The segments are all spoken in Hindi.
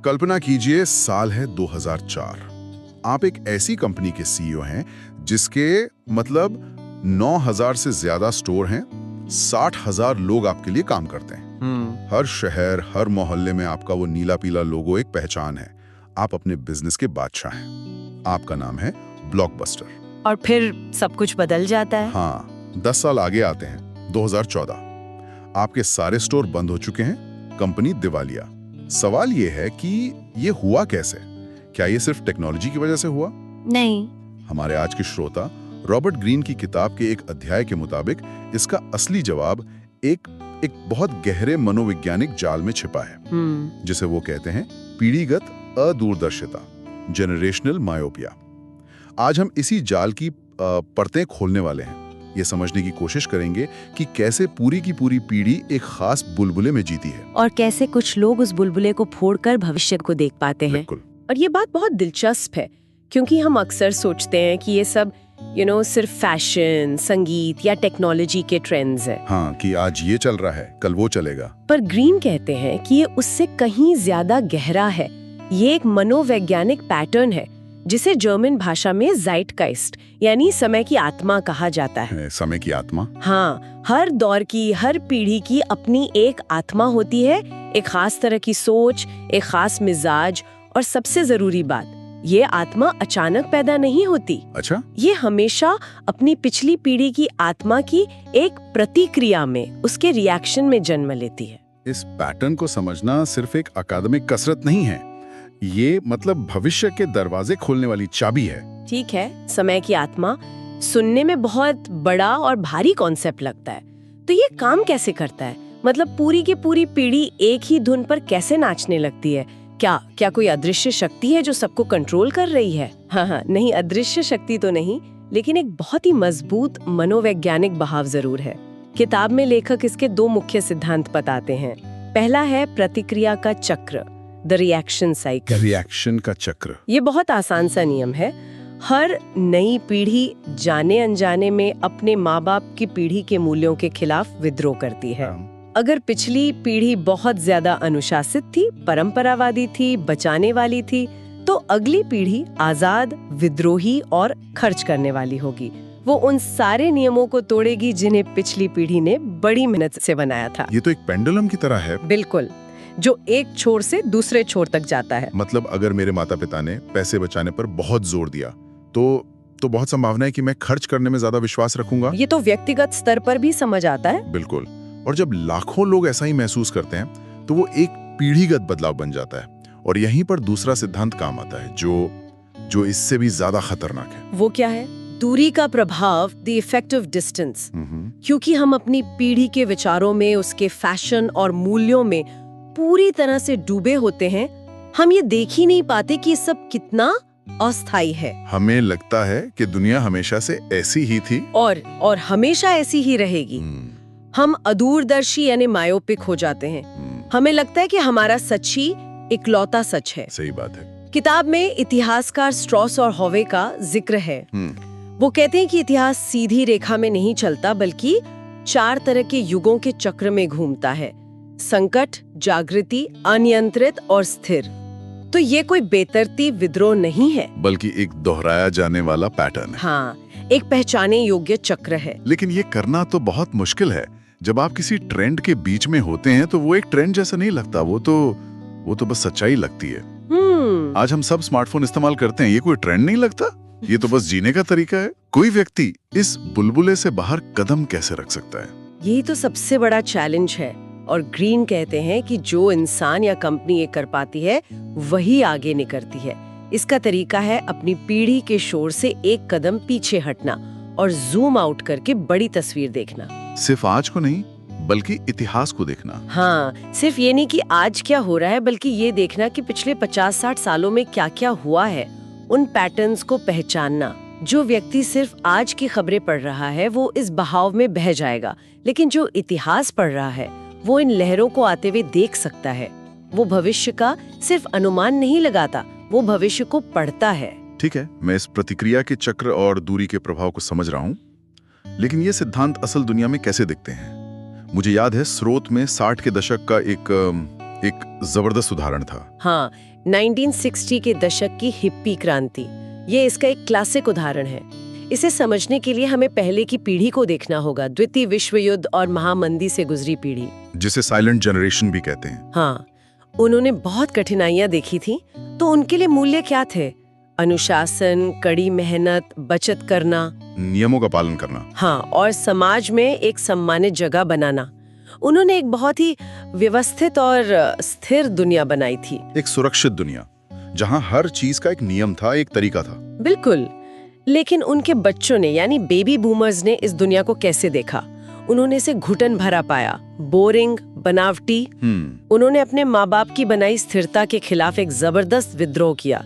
कल्पना कीजिए, साल है 2004। आप एक ऐसी कंपनी के सीईओ हैं जिसके मतलब 9,000 से ज्यादा स्टोर हैं, 60,000 लोग आपके लिए काम करते हैं। हर शहर, हर मोहल्ले में आपका वो नीला पीला लोगो एक पहचान है। आप अपने बिजनेस के बादशाह हैं। आपका नाम है ब्लॉकबस्टर। और फिर सब कुछ बदल जाता है। हाँ, 10 साल आगे आते हैं, 2014। आपके सारे स्टोर बंद हो चुके हैं, कंपनी दिवालिया। सवाल ये है कि ये हुआ कैसे? क्या ये सिर्फ टेक्नोलॉजी की वजह से हुआ? नहीं। हमारे आज के श्रोता रॉबर्ट ग्रीन की किताब के एक अध्याय के मुताबिक इसका असली जवाब एक बहुत गहरे मनोवैज्ञानिक जाल में छिपा है, जिसे वो कहते हैं पीढ़ीगत अदूरदर्शिता, जेनरेशनल मायोपिया। आज हम इसी जाल की परतें खोलने वाले हैं। ये समझने की कोशिश करेंगे कि कैसे पूरी की पूरी पीढ़ी एक खास बुलबुले में जीती है और कैसे कुछ लोग उस बुलबुले को फोड़कर भविष्य को देख पाते हैं। बिल्कुल। और ये बात बहुत दिलचस्प है, क्योंकि हम अक्सर सोचते हैं कि ये सब सिर्फ फैशन, संगीत या टेक्नोलॉजी के ट्रेंड्स हैं। हाँ, कि आज ये चल रहा है, कल वो चलेगा। पर ग्रीन कहते हैं कि ये उससे कहीं ज्यादा गहरा है। ये एक मनोवैज्ञानिक पैटर्न है जिसे जर्मन भाषा में ज़ाइटगाइस्ट यानी समय की आत्मा कहा जाता है। समय की आत्मा? हाँ, हर दौर की, हर पीढ़ी की अपनी एक आत्मा होती है, एक खास तरह की सोच, एक खास मिजाज, और सबसे जरूरी बात, ये आत्मा अचानक पैदा नहीं होती। अच्छा? ये हमेशा अपनी पिछली पीढ़ी की आत्मा की एक प्रतिक्रिया में, उसके रिएक्शन में जन्म लेती है। इस पैटर्न को समझना सिर्फ एक अकादमिक कसरत नहीं है, ये मतलब भविष्य के दरवाजे खोलने वाली चाबी है। ठीक है, समय की आत्मा सुनने में बहुत बड़ा और भारी कॉन्सेप्ट लगता है, तो ये काम कैसे करता है? मतलब पूरी की पूरी पीढ़ी एक ही धुन पर कैसे नाचने लगती है? क्या कोई अदृश्य शक्ति है जो सबको कंट्रोल कर रही है? हाँ, नहीं, अदृश्य शक्ति तो नहीं, लेकिन एक बहुत ही मजबूत मनोवैज्ञानिक बहाव जरूर है। किताब में लेखक इसके 2 मुख्य सिद्धांत बताते हैं। पहला है प्रतिक्रिया का चक्र, द रिएक्शन साइकिल। रिएक्शन का चक्र। ये बहुत आसान सा नियम है। हर नई पीढ़ी जाने अनजाने में अपने माँ बाप की पीढ़ी के मूल्यों के खिलाफ विद्रोह करती है। अगर पिछली पीढ़ी बहुत ज्यादा अनुशासित थी, परंपरावादी थी, बचाने वाली थी, तो अगली पीढ़ी आजाद, विद्रोही और खर्च करने वाली होगी। वो उन सारे नियमों को तोड़ेगी जिन्हें पिछली पीढ़ी ने बड़ी मेहनत से बनाया था। ये तो एक पेंडुलम की तरह है। बिल्कुल, जो एक छोर से दूसरे छोर तक जाता है। मतलब अगर मेरे माता पिता ने पैसे बचाने पर बहुत जोर दिया, तो बहुत संभावना है कि मैं खर्च करने में ज्यादा विश्वास रखूंगा। ये तो व्यक्तिगत स्तर पर भी समझ आता है। बिल्कुल। और जब लाखों लोग ऐसा ही महसूस करते हैं, तो वो एक पीढ़ीगत बदलाव बन जाता है। और यहीं पर दूसरा सिद्धांत काम आता है, जो इससे भी ज्यादा खतरनाक है। वो क्या है? दूरी का प्रभाव, द इफेक्ट ऑफ डिस्टेंस। क्योंकि हम अपनी पीढ़ी के विचारों में, उसके फैशन और मूल्यों में पूरी तरह से डूबे होते हैं, हम ये देख ही नहीं पाते कि सब कितना अस्थायी है। हमें लगता है कि दुनिया हमेशा से ऐसी ही थी और हमेशा ऐसी ही रहेगी। हम अदूरदर्शी यानी मायोपिक हो जाते हैं। हमें लगता है कि हमारा सच ही इकलौता सच है। सही बात है। किताब में इतिहासकार स्ट्रॉस और हॉवे का जिक्र है। वो कहते हैं कि इतिहास सीधी रेखा में नहीं चलता, बल्कि 4 तरह के युगों के चक्र में घूमता है: संकट, जागृति, अनियंत्रित और स्थिर। तो ये कोई बेतरतीब विद्रोह नहीं है, बल्कि एक दोहराया जाने वाला पैटर्न है। हाँ, एक पहचाने योग्य चक्र है। लेकिन ये करना तो बहुत मुश्किल है। जब आप किसी ट्रेंड के बीच में होते हैं, तो वो एक ट्रेंड जैसा नहीं लगता, वो तो बस सच्चाई लगती है। आज हम सब स्मार्टफोन इस्तेमाल करते हैं, ये कोई ट्रेंड नहीं लगता, ये तो बस जीने का तरीका है। कोई व्यक्ति इस बुलबुले से बाहर कदम कैसे रख सकता है? यही तो सबसे बड़ा चैलेंज है। और ग्रीन कहते हैं कि जो इंसान या कंपनी ये कर पाती है, वही आगे निकलती है। इसका तरीका है अपनी पीढ़ी के शोर से एक कदम पीछे हटना और जूम आउट करके बड़ी तस्वीर देखना। सिर्फ आज को नहीं, बल्कि इतिहास को देखना। हाँ, सिर्फ ये नहीं कि आज क्या हो रहा है, बल्कि ये देखना कि पिछले 50-60 सालों में क्या क्या हुआ है। उन पैटर्न्स को पहचानना। जो व्यक्ति सिर्फ आज की खबरें पढ़ रहा है, वो इस बहाव में बह जाएगा, लेकिन जो इतिहास पढ़ रहा है, वो इन लहरों को आते हुए देख सकता है। वो भविष्य का सिर्फ अनुमान नहीं लगाता, वो भविष्य को पढ़ता है। ठीक है, मैं इस प्रतिक्रिया के चक्र और दूरी के प्रभाव को समझ रहा हूँ, लेकिन ये सिद्धांत असल दुनिया में कैसे दिखते हैं? मुझे याद है स्रोत में 60 के दशक का एक जबरदस्त उदाहरण था। हाँ, 1960 के दशक की हिप्पी क्रांति, ये इसका एक क्लासिक उदाहरण है। इसे समझने के लिए हमें पहले की पीढ़ी को देखना होगा, द्वितीय विश्व युद्ध और महामंदी से गुजरी पीढ़ी, जिसे साइलेंट जनरेशन भी कहते हैं। हाँ, उन्होंने बहुत कठिनाइयां देखी थी, तो उनके लिए मूल्य क्या थे? अनुशासन, कड़ी मेहनत, बचत करना, नियमों का पालन करना। हाँ, और समाज में एक सम्मानित जगह बनाना। उन्होंने एक बहुत ही व्यवस्थित और स्थिर दुनिया बनाई थी। एक सुरक्षित दुनिया, जहां हर चीज का एक नियम था, एक तरीका था। बिल्कुल। लेकिन उनके बच्चों ने, यानी बेबी बूमर्स ने, इस दुनिया को कैसे देखा? उन्होंने इसे घुटन भरा पाया, बोरिंग, बनावटी। उन्होंने अपने माँ बाप की बनाई स्थिरता के खिलाफ एक जबरदस्त विद्रोह किया।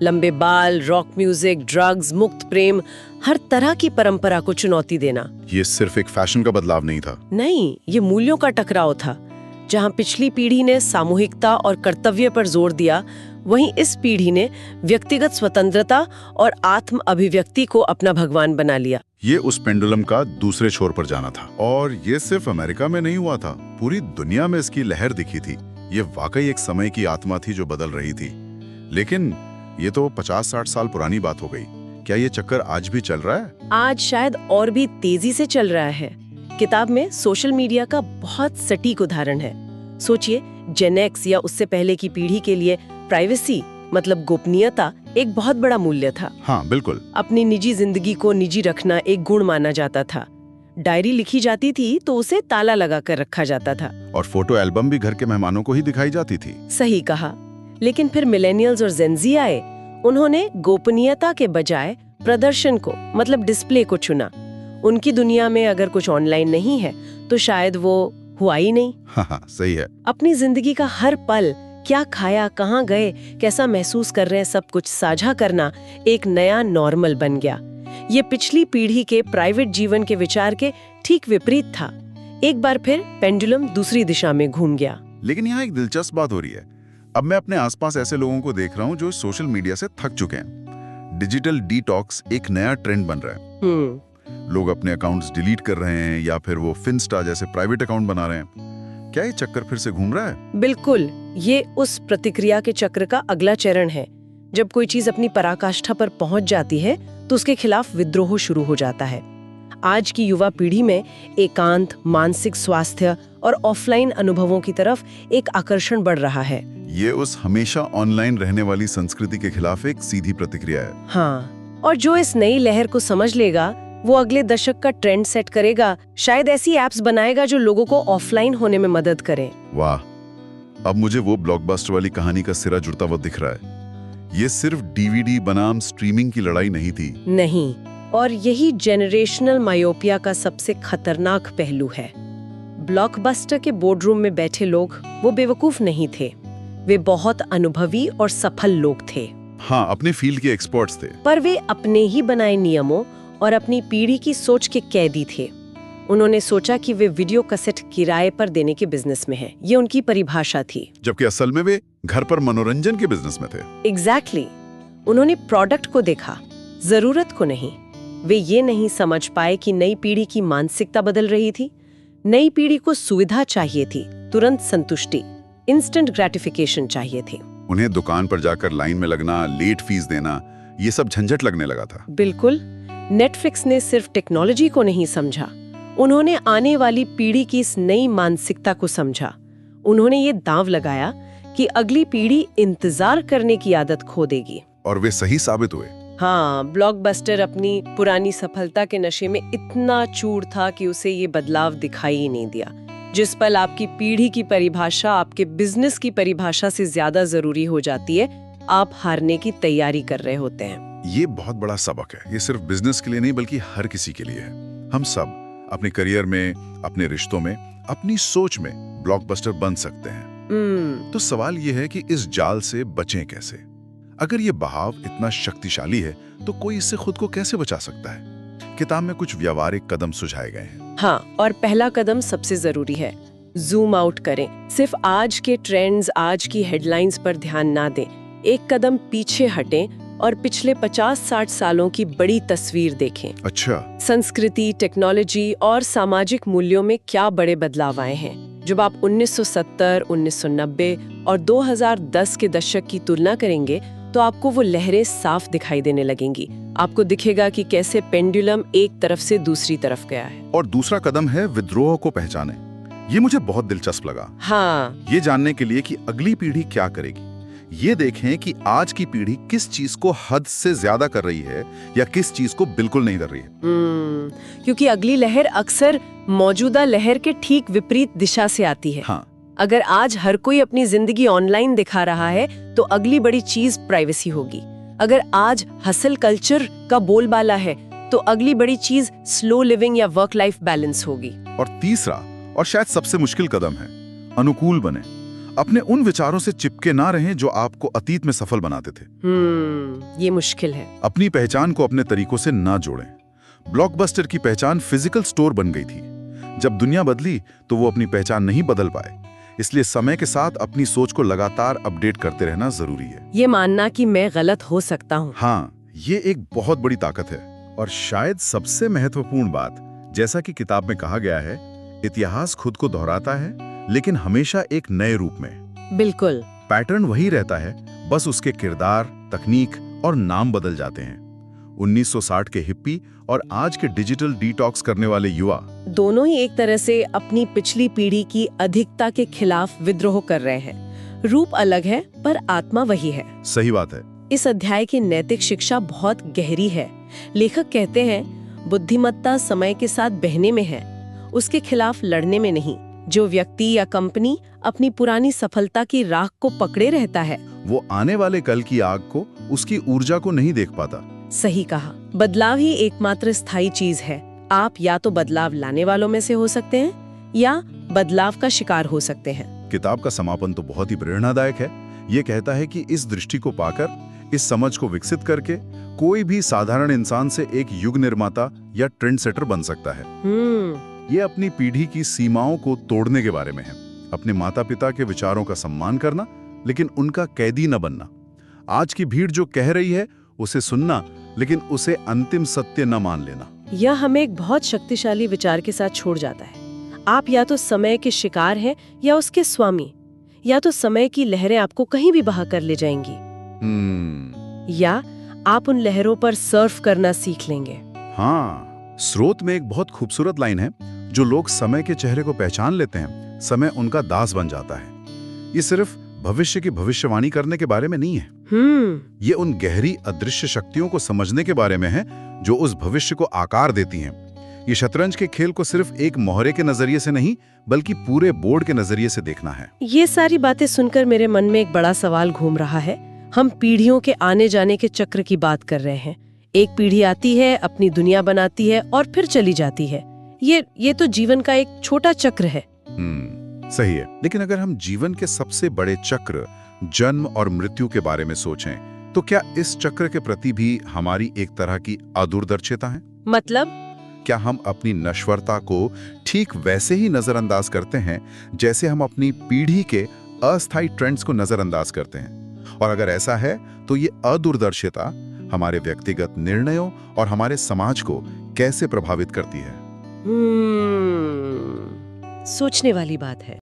लंबे बाल, रॉक म्यूजिक, ड्रग्स, मुक्त प्रेम, हर तरह की परंपरा को चुनौती देना। ये सिर्फ एक फैशन का बदलाव नहीं था। नहीं, ये मूल्यों का टकराव था। जहां पिछली पीढ़ी ने सामूहिकता और कर्तव्य पर जोर दिया, वहीं इस पीढ़ी ने व्यक्तिगत स्वतंत्रता और आत्म अभिव्यक्ति को अपना भगवान बना लिया। ये उस पेंडुलम का दूसरे छोर पर जाना था। और ये सिर्फ अमेरिका में नहीं हुआ था, पूरी दुनिया में इसकी लहर दिखी थी। ये वाकई एक समय की आत्मा थी जो बदल रही थी। लेकिन ये तो 50-60 साल पुरानी बात हो गई। क्या ये चक्कर आज भी चल रहा है? आज शायद और भी तेजी से चल रहा है। किताब में सोशल मीडिया का बहुत सटीक उदाहरण है। सोचिए, जेन एक्स या उससे पहले की पीढ़ी के लिए प्राइवेसी, मतलब गोपनीयता, एक बहुत बड़ा मूल्य था। हाँ, बिल्कुल। अपनी निजी जिंदगी को निजी रखना एक गुण माना जाता था। डायरी लिखी जाती थी तो उसे ताला लगा कर रखा जाता था। और फोटो एल्बम भी घर के मेहमानों को ही दिखाई जाती थी। सही कहा। लेकिन फिर मिलेनियल्स और जेनजी आए। उन्होंने गोपनीयता के बजाय प्रदर्शन को, मतलब डिस्प्ले को चुना। उनकी दुनिया में अगर कुछ ऑनलाइन नहीं है तो शायद वो हुआ ही नहीं। हाँ, सही है। अपनी जिंदगी का हर पल, क्या खाया, कहाँ गए, कैसा महसूस कर रहे हैं, सब कुछ साझा करना एक नया नॉर्मल बन गया। ये पिछली पीढ़ी के प्राइवेट जीवन के विचार के ठीक विपरीत था। एक बार फिर पेंडुलम दूसरी दिशा में घूम गया। लेकिन यहाँ एक दिलचस्प बात हो रही है। अब मैं अपने आसपास ऐसे लोगों को देख रहा हूँ जो सोशल मीडिया से थक चुके हैं। डिजिटल डिटॉक्स एक नया ट्रेंड बन रहा है। लोग अपने अकाउंट्स डिलीट कर रहे हैं या फिर वो फिंस्टा जैसे प्राइवेट अकाउंट बना रहे हैं। क्या ये चक्कर फिर से घूम रहा है? बिल्कुल। ये उस प्रतिक्रिया के चक्र का अगला चरण है। जब कोई चीज अपनी पराकाष्ठा पर पहुंच जाती है तो उसके खिलाफ विद्रोह शुरू हो जाता है। आज की युवा पीढ़ी में एकांत, मानसिक स्वास्थ्य और ऑफलाइन अनुभवों की तरफ एक आकर्षण बढ़ रहा है। ये उस हमेशा ऑनलाइन रहने वाली संस्कृति के खिलाफ एक सीधी प्रतिक्रिया है। हाँ, और जो इस नई लहर को समझ लेगा वो अगले दशक का ट्रेंड सेट करेगा। शायद ऐसी एप्स बनाएगा जो लोगों को ऑफलाइन होने में मदद करें। वाह, अब मुझे वो ब्लॉकबस्टर वाली कहानी का सिरा जुड़ता हुआ दिख रहा है। ये सिर्फ डीवीडी बनाम स्ट्रीमिंग की लड़ाई नहीं थी। नहीं, और यही जेनरेशनल मायोपिया का सबसे खतरनाक पहलू है। ब्लॉकबस्टर के बोर्डरूम में बैठे लोग वो बेवकूफ नहीं थे। वे बहुत अनुभवी और सफल लोग थे। हाँ, अपने फील्ड के एक्सपर्ट्स थे। पर वे अपने ही बनाए नियमों और अपनी पीढ़ी की सोच के कैदी थे। उन्होंने सोचा कि वे वीडियो कैसेट किराए पर देने के बिजनेस में हैं। ये उनकी परिभाषा थी। जबकि असल में वे घर पर मनोरंजन के बिजनेस में थे। एग्जैक्टली। उन्होंने प्रोडक्ट को देखा, जरूरत को नहीं। वे ये नहीं समझ पाए कि नई पीढ़ी की मानसिकता बदल रही थी। नई पीढ़ी को सुविधा चाहिए थी, तुरंत संतुष्टि, इंस्टेंट ग्रेटिफिकेशन चाहिए थी। उन्हें दुकान पर जाकर लाइन में लगना, लेट फीस देना, ये सब झंझट लगने लगा था। बिल्कुल। नेटफ्लिक्स ने सिर्फ टेक्नोलॉजी को नहीं समझा, उन्होंने आने वाली पीढ़ी की इस नई मानसिकता को समझा। उन्होंने ये दांव लगाया कि अगली पीढ़ी इंतजार करने की आदत खो देगी। और वे सही साबित हुए। हाँ, ब्लॉकबस्टर अपनी पुरानी सफलता के नशे में इतना चूर था कि उसे ये बदलाव दिखाई ही नहीं दिया। जिस पल आपकी पीढ़ी की परिभाषा आपके बिजनेस की परिभाषा से ज्यादा जरूरी हो जाती है, आप हारने की तैयारी कर रहे होते हैं। ये बहुत बड़ा सबक है। ये सिर्फ बिजनेस के लिए नहीं बल्कि हर किसी के लिए है। हम सब अपने करियर में, अपने रिश्तों में, अपनी सोच में ब्लॉकबस्टर बन सकते हैं। तो सवाल ये है कि इस जाल से बचें कैसे? अगर ये बहाव इतना शक्तिशाली है तो कोई इससे खुद को कैसे बचा सकता है? किताब में कुछ व्यावहारिक कदम सुझाए गए हैं। हाँ, और पहला कदम सबसे जरूरी है, जूम आउट करें। सिर्फ आज के ट्रेंड्स, आज की हेडलाइंस पर ध्यान ना दें। एक कदम पीछे हटें और पिछले 50-60 सालों की बड़ी तस्वीर देखें। अच्छा। संस्कृति, टेक्नोलॉजी और सामाजिक मूल्यों में क्या बड़े बदलाव आए हैं, जब आप 1970, 1990 और 2010 के दशक की तुलना करेंगे तो आपको वो लहरें साफ दिखाई देने लगेंगी। आपको दिखेगा कि कैसे पेंडुलम एक तरफ से दूसरी तरफ गया है। और दूसरा कदम है विद्रोह को पहचाने। ये मुझे बहुत दिलचस्प लगा। हाँ, ये जानने के लिए कि अगली पीढ़ी क्या करेगी। ये देखें कि आज की पीढ़ी किस चीज को हद से ज्यादा कर रही है या किस चीज को बिल्कुल नहीं कर रही है। क्योंकि अगली लहर अक्सर मौजूदा लहर के ठीक विपरीत दिशा से आती है। हाँ। अगर आज हर कोई अपनी जिंदगी ऑनलाइन दिखा रहा है तो अगली बड़ी चीज प्राइवेसी होगी। अगर आज हसल कल्चर का बोलबाला है तो अगली बड़ी चीज स्लो लिविंग या वर्क लाइफ बैलेंस होगी। और तीसरा और शायद सबसे मुश्किल कदम है अनुकूल बने। अपने उन विचारों से चिपके ना रहें जो आपको अतीत में सफल बनाते थे। ये मुश्किल है। अपनी पहचान को अपने तरीकों से ना जोड़ें। ब्लॉकबस्टर की पहचान फिजिकल स्टोर बन गई थी। जब दुनिया बदली तो वो अपनी पहचान नहीं बदल पाए। इसलिए समय के साथ अपनी सोच को लगातार अपडेट करते रहना जरूरी है। ये मानना कि मैं गलत हो सकता हूँ, हाँ, ये एक बहुत बड़ी ताकत है। और शायद सबसे महत्वपूर्ण बात, जैसा कि किताब में कहा गया है, इतिहास खुद को दोहराता है लेकिन हमेशा एक नए रूप में। बिल्कुल। पैटर्न वही रहता है, बस उसके किरदार, तकनीक और नाम बदल जाते हैं। 1960 के हिप्पी और आज के डिजिटल डिटॉक्स करने वाले युवा दोनों ही एक तरह से अपनी पिछली पीढ़ी की अधिकता के खिलाफ विद्रोह कर रहे हैं। रूप अलग है पर आत्मा वही है। सही बात है। इस अध्याय की नैतिक शिक्षा बहुत गहरी है। लेखक कहते हैं, बुद्धिमत्ता समय के साथ बहने में है, उसके खिलाफ लड़ने में नहीं। जो व्यक्ति या कंपनी अपनी पुरानी सफलता की राख को पकड़े रहता है, वो आने वाले कल की आग को, उसकी ऊर्जा को नहीं देख पाता। सही कहा। बदलाव ही एकमात्र स्थायी चीज है। आप या तो बदलाव लाने वालों में से हो सकते हैं या बदलाव का शिकार हो सकते हैं। किताब का समापन तो बहुत ही प्रेरणादायक है। ये कहता है कि इस दृष्टि को पाकर, इस समझ को विकसित करके कोई भी साधारण इंसान से एक युग निर्माता या ट्रेंड सेटर बन सकता है। ये अपनी पीढ़ी की सीमाओं को तोड़ने के बारे में है। अपने माता पिता के विचारों का सम्मान करना लेकिन उनका कैदी न बनना। आज की भीड़ जो कह रही है उसे सुनना लेकिन उसे अंतिम सत्य न मान लेना। यह हमें एक बहुत शक्तिशाली विचार के साथ छोड़ जाता है। आप या तो समय के शिकार हैं या उसके स्वामी। या तो समय की लहरें आपको कहीं भी बहा कर ले जाएंगी, या आप उन लहरों पर सर्फ करना सीख लेंगे। हाँ, स्रोत में एक बहुत खूबसूरत लाइन है, जो लोग समय के चेहरे को पहचान लेते हैं, समय उनका दास बन जाता है। ये सिर्फ भविष्य की भविष्यवाणी करने के बारे में नहीं है। ये उन गहरी अदृश्य शक्तियों को समझने के बारे में है जो उस भविष्य को आकार देती हैं। ये शतरंज के खेल को सिर्फ एक मोहरे के नजरिए से नहीं बल्कि पूरे बोर्ड के नजरिए से देखना है। ये सारी बातें सुनकर मेरे मन में एक बड़ा सवाल घूम रहा है। हम पीढ़ियों के आने जाने के चक्र की बात कर रहे हैं। एक पीढ़ी आती है, अपनी दुनिया बनाती है और फिर चली जाती है। ये तो जीवन का एक छोटा चक्र है। सही है। लेकिन अगर हम जीवन के सबसे बड़े चक्र, जन्म और मृत्यु के बारे में सोचें, तो क्या इस चक्र के प्रति भी हमारी एक तरह की अदूरदर्शिता है? मतलब? क्या हम अपनी नश्वरता को ठीक वैसे ही नजरअंदाज करते हैं जैसे हम अपनी पीढ़ी के अस्थायी ट्रेंड्स को नजरअंदाज करते हैं? और अगर ऐसा है तो ये अदूरदर्शिता हमारे व्यक्तिगत निर्णयों और हमारे समाज को कैसे प्रभावित करती है? सोचने वाली बात है।